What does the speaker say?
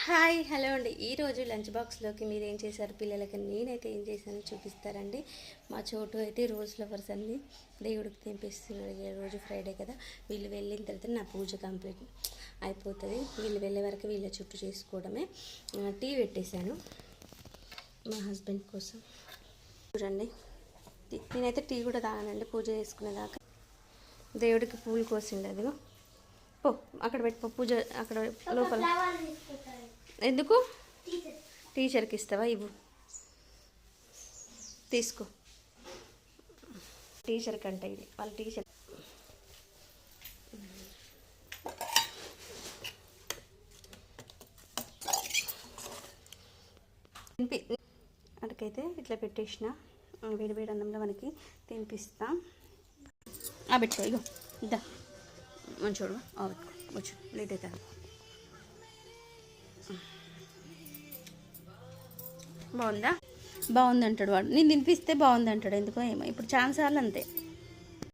Hi hello అండి. ఈరోజు lunch బాక్స్లోకి మీరు ఏం చేశారు పిల్లలకి? నేనైతే ఏం చేశానో చూపిస్తారండి. మా చోటు అయితే రోజ్ ఫ్లవర్స్ అన్ని దేవుడికి తెంపిస్తున్నాడు. రోజు ఫ్రైడే కదా, వీళ్ళు వెళ్ళిన తర్వాత నా పూజ కంప్లీట్ అయిపోతుంది. వీళ్ళు వెళ్ళే వరకు వీళ్ళ చుట్టూ చేసుకోవడమే. టీ పెట్టేశాను మా హస్బెండ్ కోసం. చూడండి, నేనైతే టీ కూడా తాగానండి పూజ చేసుకునేదాకా. దేవుడికి పూలు కోసిండు. అదిగో పో అక్కడ పెట్టుకో, పూజ అక్కడ లోపల. ఎందుకు? టీచర్కి ఇస్తావా? ఇవ్వు, తీసుకో. టీచర్ కంటే ఇది వాళ్ళ టీచర్. అటుకైతే ఇట్లా పెట్టేసిన వేడి వేడి అన్నంలో మనకి తినిపిస్తా. పెట్టుకో, ఇగో ఇద్దా మంచోడు. వచ్చు లేట్ అవుతుంది. బాగుందా? బాగుంది అంటాడు వాడు. నేను తినిపిస్తే బాగుంది అంటాడు. ఎందుకో ఏమో ఇప్పుడు ఛాన్స్ సార్లు అంతే.